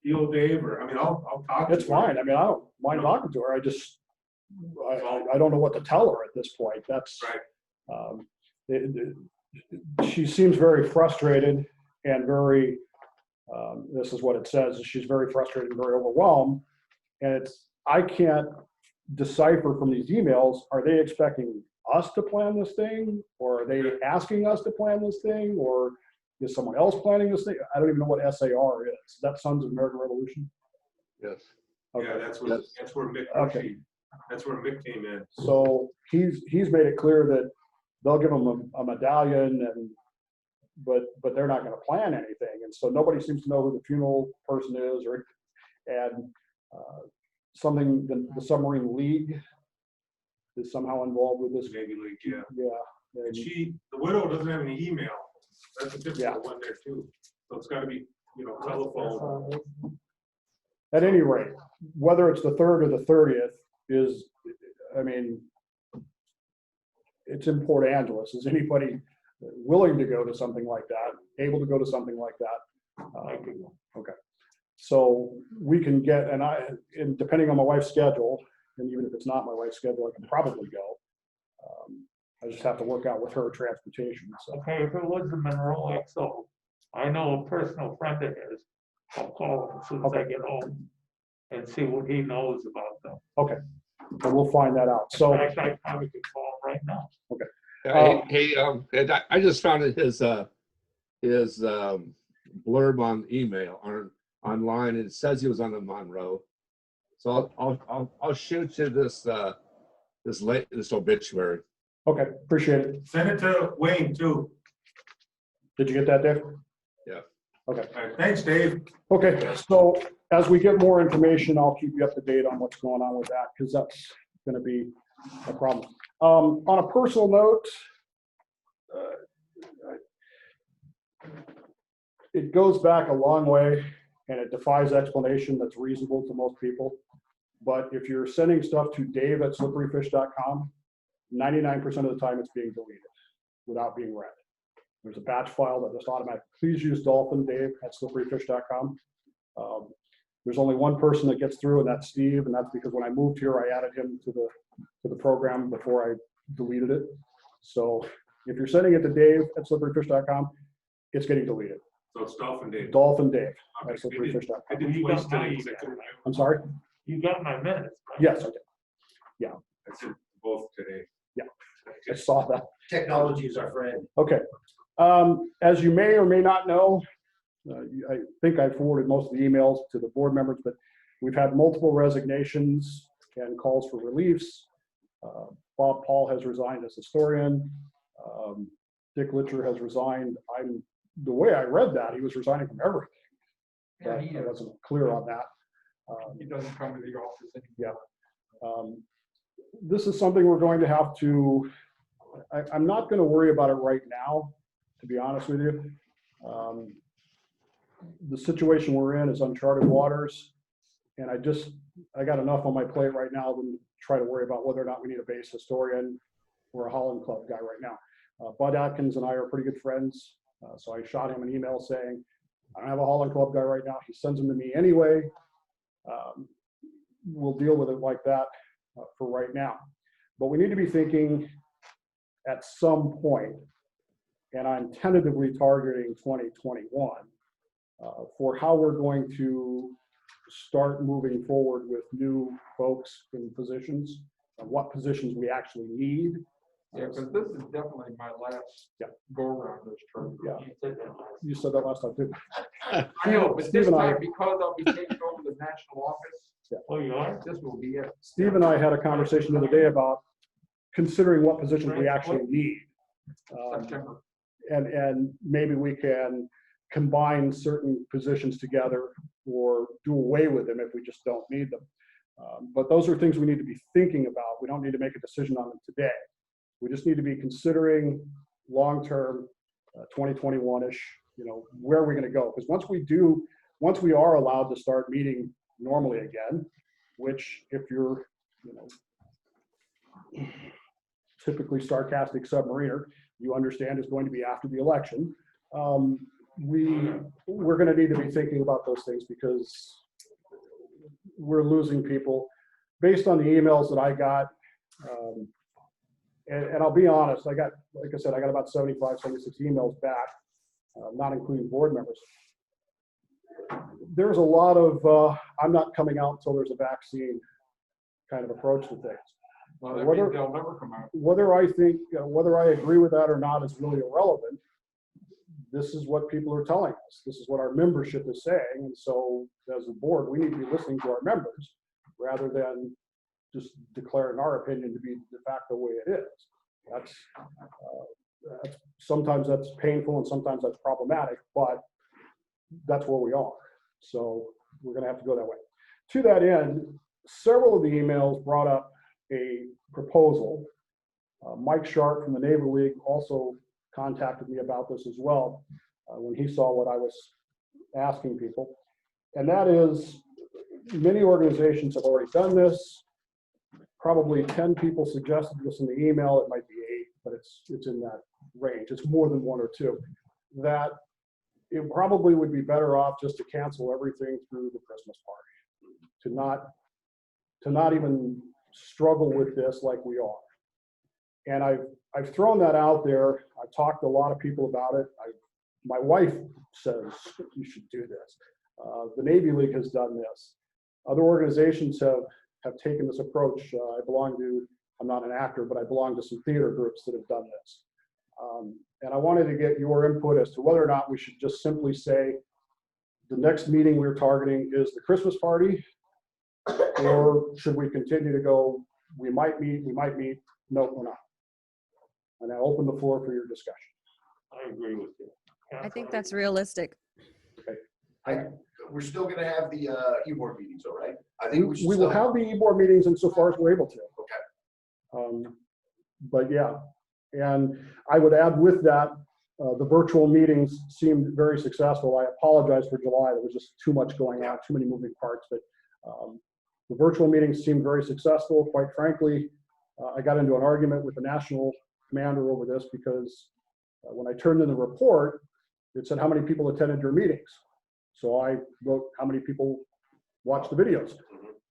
deal, Dave, or, I mean, I'll talk to her. It's fine. I mean, I don't mind talking to her. I don't know what to tell her at this point. That's Right. She seems very frustrated and very, this is what it says, is she's very frustrated and very overwhelmed. And I can't decipher from these emails, are they expecting us to plan this thing? Or are they asking us to plan this thing? Or is someone else planning this thing? I don't even know what SAR is. Is that Sons of American Revolution? Yes. Okay. Yeah, that's where Mick, Okay. That's where Mick came in. So he's made it clear that they'll give them a medallion, but they're not going to plan anything, and so nobody seems to know who the funeral person is, and something the submarine league is somehow involved with this. Navy League, yeah. Yeah. And the widow doesn't have any email. That's a difficult one there too. So it's got to be, telephone. At any rate, whether it's the 3rd or the 30th is, I mean, it's in Port Angeles. Is anybody willing to go to something like that, able to go to something like that? Okay. So we can get, and depending on my wife's schedule, and even if it's not my wife's schedule, I can probably go. I just have to work out with her transportation. So. Okay, if it was the Monroe XO, I know a personal friend of his. I'll call him as soon as I get home and see what he knows about them. Okay, and we'll find that out. So In fact, I probably could call him right now. Okay. And I just found his blurb on email online, and it says he was on the Monroe. So I'll shoot you this obituary. Okay, appreciate it. Send it to Wayne too. Did you get that, Dave? Yeah. Okay. All right, thanks, Dave. Okay, so as we get more information, I'll keep you up to date on what's going on with that, because that's going to be a problem. On a personal note, it goes back a long way, and it defies explanation that's reasonable to most people. But if you're sending stuff to dave@slipperyfish.com, 99% of the time it's being deleted without being read. There's a batch file that just automatically, please use dolphindave@slipperyfish.com. There's only one person that gets through, and that's Steve, and that's because when I moved here, I added him to the program before I deleted it. So if you're sending it to dave@slipperyfish.com, it's getting deleted. So it's Dolphin Dave. Dolphin Dave Okay, at slipperyfish.com. I didn't waste today because I couldn't. I'm sorry? You got my minutes, right? Yes, I did. I sent both today. I saw that. Technology is our friend. Okay. As you may or may not know, I think I forwarded most of the emails to the board members, but we've had multiple resignations and calls for reliefs. Bob Paul has resigned as historian. Dick Litcher has resigned. The way I read that, he was resigning from everything. Yeah, But he I is. wasn't clear on that. He doesn't come to the office anymore. This is something we're going to have to, I'm not going to worry about it right now, to be honest with you. The situation we're in is uncharted waters, and I got enough on my plate right now than try to worry about whether or not we need a base historian or a Holland Club guy right now. Bud Atkins and I are pretty good friends, so I shot him an email saying, I don't have a Holland Club guy right now. He sends them to me anyway. We'll deal with it like that for right now. But we need to be thinking at some point, and I'm tentatively targeting 2021, for how we're going to start moving forward with new folks in positions, and what positions we actually need. Yeah, because this is definitely my last go around this term. Yeah. You said that last. You said that last time too. I know, but Steve this and I- time, because I'll be taking over the national office, Oh, you are? this will be it. Steve and I had a conversation the other day about considering what positions we actually need. September. And maybe we can combine certain positions together or do away with them if we just don't need them. But those are things we need to be thinking about. We don't need to make a decision on them today. We just need to be considering long-term, 2021-ish, where are we going to go? Because once we are allowed to start meeting normally again, which if you're, typically sarcastic submariner, you understand is going to be after the election. We're going to need to be thinking about those things because we're losing people based on the emails that I got. And I'll be honest, like I said, I got about 75, 76 emails back, not including board members. There's a lot of, I'm not coming out until there's a vaccine kind of approach to things. Well, that means they'll never come out. Whether I think, whether I agree with that or not is really irrelevant. This is what people are telling us. This is what our membership is saying. And so as a board, we need to be listening to our members rather than just declaring our opinion to be de facto way it is. That's sometimes that's painful and sometimes that's problematic, but that's where we are. So we're going to have to go that way. To that end, several of the emails brought up a proposal. Mike Sharp from the Naval League also contacted me about this as well when he saw what I was asking people. And that is, many organizations have already done this. Probably 10 people suggested this in the email. It might be 8, but it's in that range. It's more than 1 or 2. That it probably would be better off just to cancel everything through the Christmas party, to not even struggle with this like we are. And I've thrown that out there. I've talked to a lot of people about it. My wife says you should do this. The Navy League has done this. Other organizations have taken this approach. I'm not an actor, but I belong to some theater groups that have done this. And I wanted to get your input as to whether or not we should just simply say the next meeting we're targeting is the Christmas party, or should we continue to go, we might meet, no, we're not. And I open the floor for your discussion. I agree with you. I think that's realistic. We're still gonna have the eBoard meetings, all right? I think we should We will still. have the eBoard meetings insofar as we're able to. Okay. But yeah, and I would add with that, the virtual meetings seemed very successful. I apologize for July. There was just too much going on, too many moving parts, but the virtual meetings seemed very successful. Quite frankly, I got into an argument with the national commander over this because when I turned in the report, it said how many people attended your meetings. So I wrote how many people watched the videos,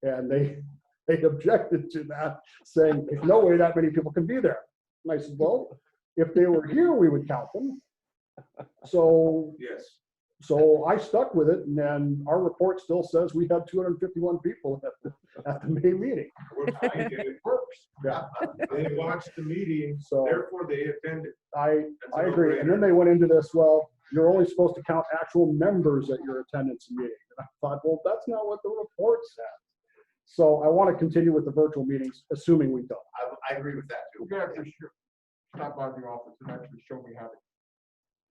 and they objected to that, saying there's no way that many people can be there. And I said, well, if they were here, we would count them. So Yes. so I stuck with it, and then our report still says we had 251 people at the May meeting. We're fine, it works. Yeah. They watched the meeting, So therefore they attended. I That's a agree. And no-brainer. then they went into this, well, you're only supposed to count actual members at your attendance meeting. And I thought, well, that's not what the report said. So I want to continue with the virtual meetings, assuming we don't. I agree with that too. You're gonna have to stop by the office and actually show me how to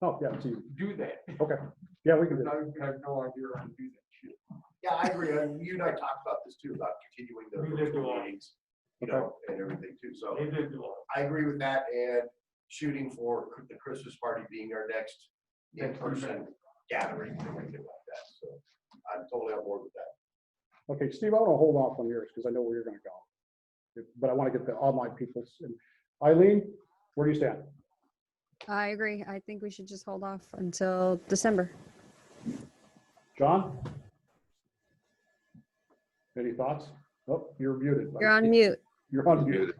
Oh, yeah, it's easy. do that. Okay. Yeah, we can do Because that. I have no idea how to do that shit. Yeah, I agree. And you and I talked about this too, about continuing the We did virtual do it. meetings, you know, and everything too. So They did do it. I agree with that, and shooting for the Christmas party being our next in-person gathering or anything like that. So I'm totally on board with that. Okay, Steve, I want to hold off on yours because I know where you're going to go. But I want to get the online people's. And Eileen, where do you stand? I agree. I think we should just hold off until December. John? Any thoughts? Oh, you're muted. You're on mute. You're on mute.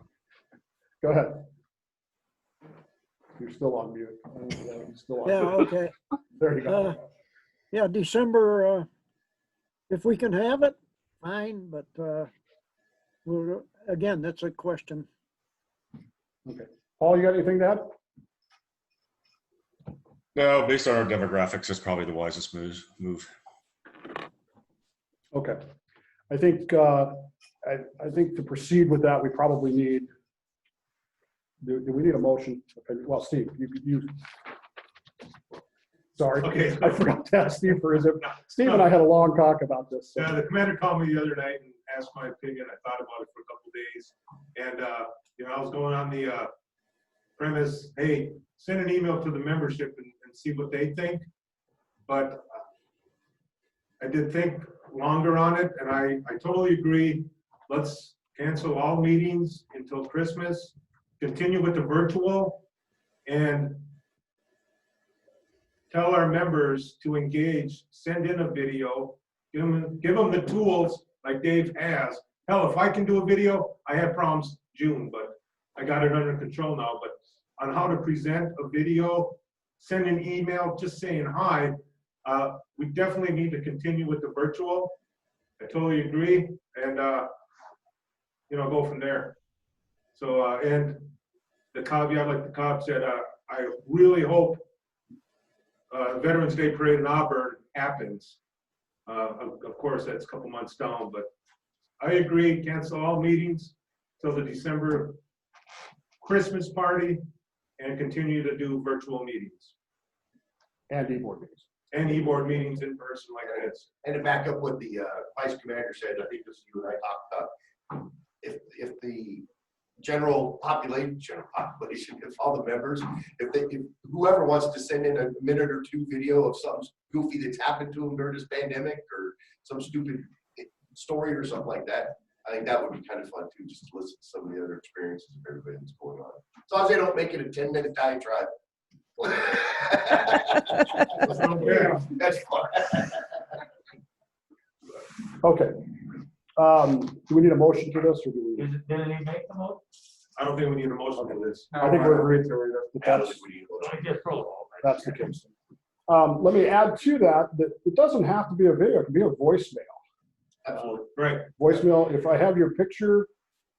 Go ahead. You're still on mute. You're still on Yeah, mute. okay. There you go. Yeah, December, if we can have it, fine, but we're, again, that's a question. Okay. Paul, you got anything to add? No, based on our demographics, it's probably the wisest move. Okay. I think I think to proceed with that, we probably need. Do we need a motion? Okay. Well, Steve, you. Sorry, Okay. I forgot to ask Steve for his. Steve and I had a long talk about this. So. Yeah, the commander called me the other night and asked my opinion. I thought about it for a couple days. And, you know, I was going on the premise, hey, send an email to the membership and see what they think. But I did think longer on it, and I totally agree. Let's cancel all meetings until Christmas, continue with the virtual, and tell our members to engage, send in a video, give them the tools like Dave has. Hell, if I can do a video, I had problems June, but I got it under control now. But on how to present a video, send an email, just saying hi, we definitely need to continue with the virtual. I totally agree, and you know, go from there. So, and the caveat, like the cop said, I really hope Veterans Day Parade in Auburn happens. Of course, that's a couple months down, but I agree, cancel all meetings till the December Christmas party and continue to do virtual meetings. And eBoard meetings. And eBoard meetings in person like this. And to back up what the vice commander said, I think this you and I talked about, if the general population, if all the members, if whoever wants to send in a minute or two video of something goofy that's happened to them during this pandemic or some stupid story or something like that, I think that would be kind of fun too, just to listen to some of the other experiences of everybody that's going on. As long as they don't make it a 10-minute diatribe. That's fun. Okay. Do we need a motion to this, or do we? Did he make the motion? I don't think we need a motion for this. I think we're agreed that I don't that's, think we need to I just roll all. that's the case. Let me add to that, that it doesn't have to be a video, it can be a voicemail. Absolutely. Right. Voicemail, if I have your picture,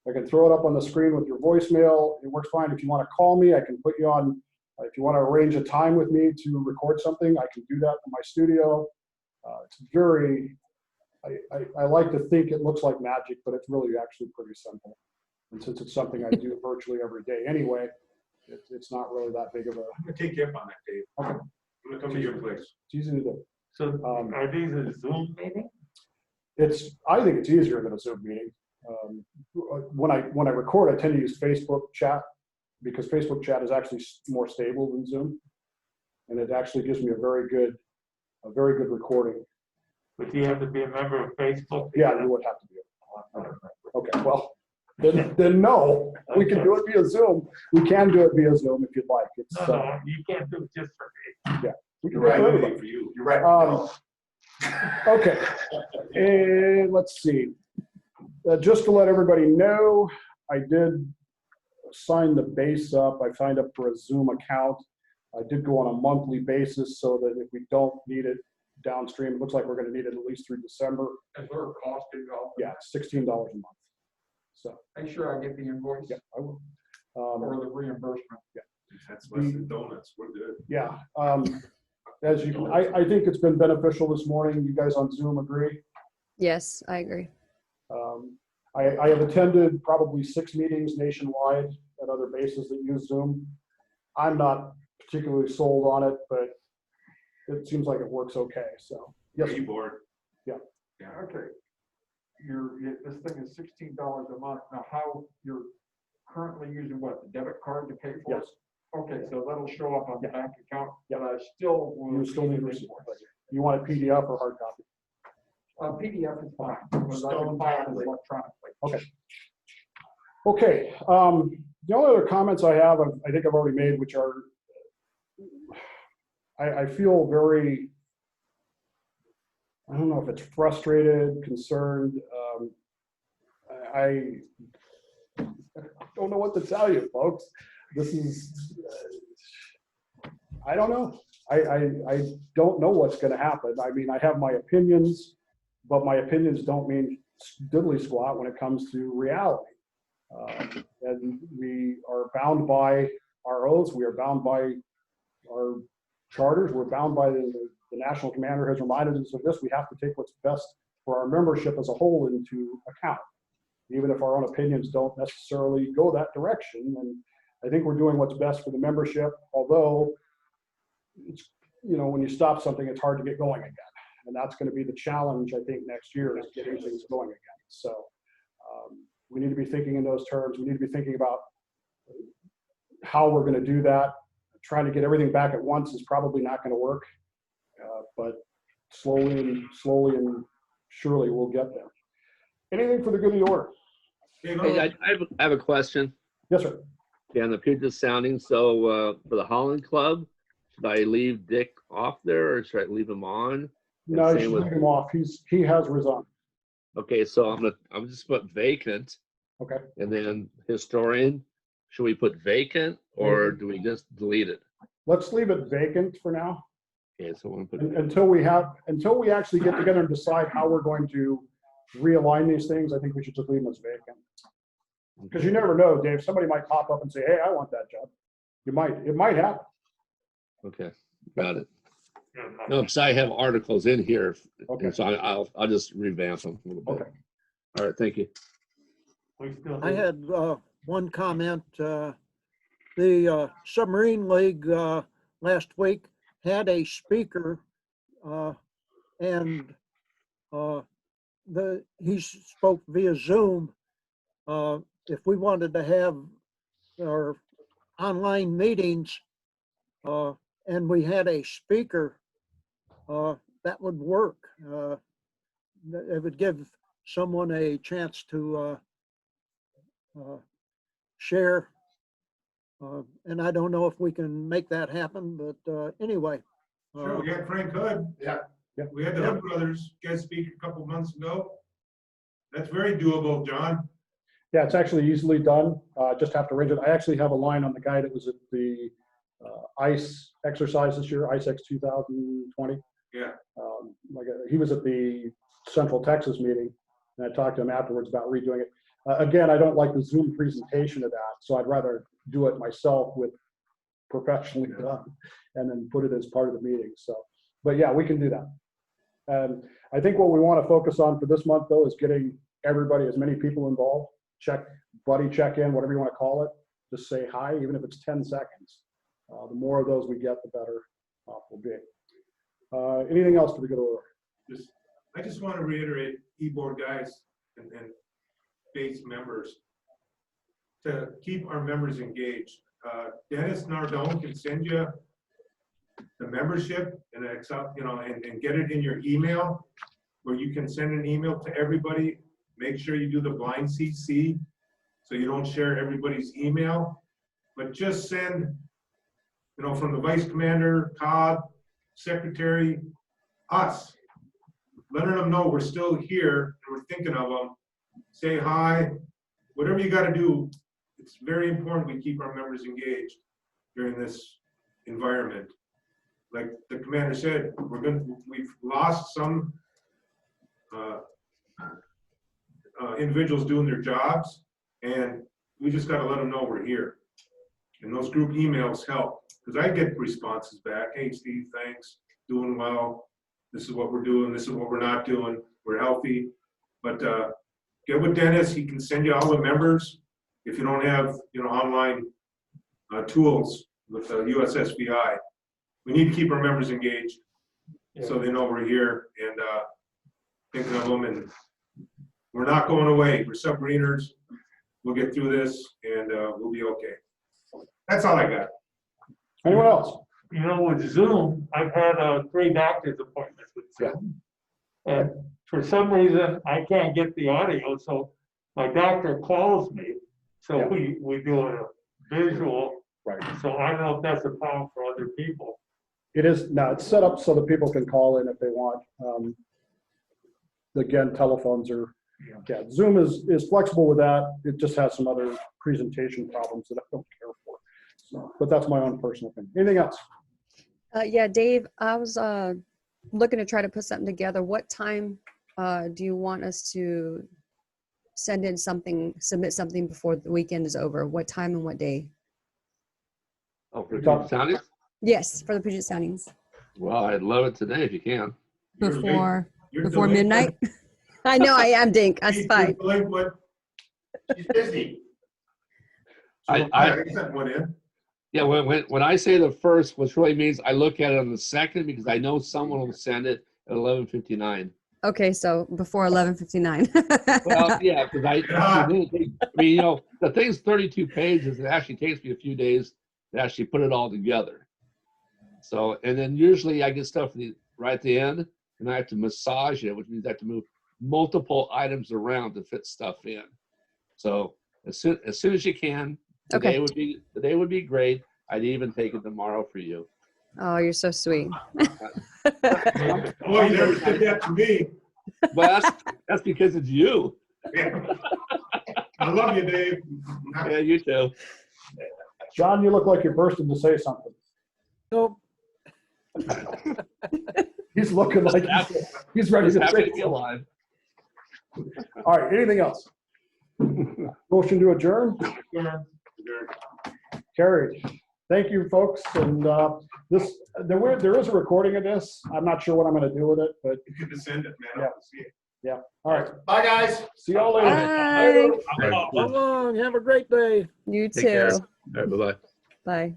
I can throw it up on the screen with your voicemail. It works fine. If you want to call me, I can put you on, if you want to arrange a time with me to record something, I can do that from my studio. It's very, I like to think it looks like magic, but it's really actually pretty simple. And since it's something I do virtually every day anyway, it's not really that big of a, I'm gonna take you up on that, Dave. okay. I'm gonna come to your place. It's easy to do. So are these a Zoom meeting? I think it's easier than a Zoom meeting. When I record, I tend to use Facebook chat because Facebook chat is actually more stable than Zoom. And it actually gives me a very good recording. But do you have to be a member of Facebook? Yeah, you would have to be. Okay, well, then no, we can do it via Zoom. We can do it via Zoom if you'd like. It's, No, you can't do it just for me. yeah, we can You're do it for right, everybody. for you. You're right. Okay, and let's see. Just to let everybody know, I did sign the base up. I signed up for a Zoom account. I did go on a monthly basis so that if we don't need it downstream, it looks like we're going to need it at least through December. Is there a cost involved? Yeah, it's $16 a month. So Make sure I get the invoice yeah, I will. or the reimbursement. That's less than donuts. We're good. Yeah. As you, I think it's been beneficial this morning. You guys on Zoom agree? Yes, I agree. I have attended probably 6 meetings nationwide at other bases that use Zoom. I'm not particularly sold on it, but it seems like it works okay. So yes. eBoard. Yeah. Yeah, okay. This thing is $16 a month. Now, how you're currently using what, the debit card to pay for it? Yes. Okay, so that'll show up on the bank account, Yeah. but I still will. You still need receipt. You want a PDF or hard copy? PDF is fine, because I can file it electronically. Okay. Okay. The only other comments I have, I think I've already made, which are, I feel very, I don't know if it's frustrated, concerned. I don't know what to tell you, folks. This is, I don't know. I don't know what's going to happen. I mean, I have my opinions, but my opinions don't mean diddly squat when it comes to reality. And we are bound by our oaths. We are bound by our charters. We're bound by the national commander has reminded us of this. We have to take what's best for our membership as a whole into account, even if our own opinions don't necessarily go that direction. And I think we're doing what's best for the membership, although it's, you know, when you stop something, it's hard to get going again. And that's going to be the challenge, I think, next year is getting things going again. So we need to be thinking in those terms. We need to be thinking about how we're going to do that. Trying to get everything back at once is probably not going to work, but slowly and surely we'll get there. Anything for the good of the order? Hey, I have a question. Yes, sir. Yeah, on the Puget Sounding. So for the Holland Club, should I leave Dick off there or should I leave him on? No, you should leave him off. He has resigned. Okay, so I'm just put vacant. Okay. And then historian, should we put vacant or do we just delete it? Let's leave it vacant for now. Okay, so I'm put Until we actually get together and decide how we're going to realign these things. I think we should just leave them as vacant. Because you never know, Dave. Somebody might pop up and say, "Hey, I want that job." It might happen. Okay, got it. No, because I have articles in here, okay. So I'll just revamp them a little bit. Okay. All right, thank you. I had one comment. The Submarine League last week had a speaker, and he spoke via Zoom. If we wanted to have our online meetings and we had a speaker, that would work. It would give someone a chance to share. And I don't know if we can make that happen, but anyway. Sure, we had Frank Hood. Yeah. We had the Hood brothers guest speak a couple months ago. That's very doable, John. Yeah, it's actually easily done. Just have to arrange it. I actually have a line on the guy that was at the ICE exercise this year, ICE X 2020. Yeah. He was at the Central Texas meeting, and I talked to him afterwards about redoing it. Again, I don't like the Zoom presentation of that, so I'd rather do it myself with professionally done and then put it as part of the meeting. So, but yeah, we can do that. And I think what we want to focus on for this month, though, is getting everybody, as many people involved. Buddy check in, whatever you want to call it. Just say hi, even if it's 10 seconds. The more of those we get, the better off we'll be. Anything else for the good order? I just want to reiterate, eBoard guys and base members, to keep our members engaged. Dennis Nardone can send you the membership and accept, and get it in your email, where you can send an email to everybody. Make sure you do the blind CC so you don't share everybody's email, but just send, from the vice commander, Todd, secretary, us, letting them know we're still here and we're thinking of them. Say hi, whatever you got to do. It's very important we keep our members engaged during this environment. Like the commander said, we've lost some individuals doing their jobs, and we just got to let them know we're here. And those group emails help, because I get responses back. Hey, Steve, thanks, doing well. This is what we're doing. This is what we're not doing. We're healthy. But get with Dennis. He can send you all the members. If you don't have, online tools with the USSVI, we need to keep our members engaged so they know we're here and thinking of them. And we're not going away. We're submariners. We'll get through this and we'll be okay. That's all I got. Anyone else? With Zoom, I've had 3 doctor's appointments with Zoom. And for some reason, I can't get the audio, so my doctor calls me. So we do a visual. Right. So I don't know if that's a problem for other people. It is, no, it's set up so that people can call in if they want. Again, telephones are, Zoom is flexible with that. It just has some other presentation problems that I don't care for. So, but that's my own personal opinion. Anything else? Yeah, Dave, I was looking to try to put something together. What time do you want us to submit something before the weekend is over? What time and what day? Oh, for Puget Soundings? Yes, for the Puget Soundings. Well, I'd love it today if you can. Before midnight? I know I am, Dink. That's fine. She's busy. I sent one in. Yeah, when I say the first, which really means I look at it on the second, because I know someone will send it at 11:59. Okay, so before 11:59. Well, yeah, because the thing's 32 pages. It actually takes me a few days to actually put it all together. So, and then usually I get stuff right at the end, and I have to massage it, which means I have to move multiple items around to fit stuff in. So as soon as you can, today would be great. I'd even take it tomorrow for you. Oh, you're so sweet. Oh, you never said that to me. Well, that's because it's you. Yeah. I love you, Dave. Yeah, you too. John, you look like you're bursting to say something. Nope. He's looking like he's ready to Happy say to be alive. All right, anything else? Motion to adjourn? Carried. Thank you, folks. And there is a recording of this. I'm not sure what I'm going to do with it, but You can send it, man. I'll see it. yeah. All right. Bye, guys. See y'all later. Bye. So long. Have a great day. You Take care. too. All right, bye-bye. Bye.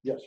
Yes.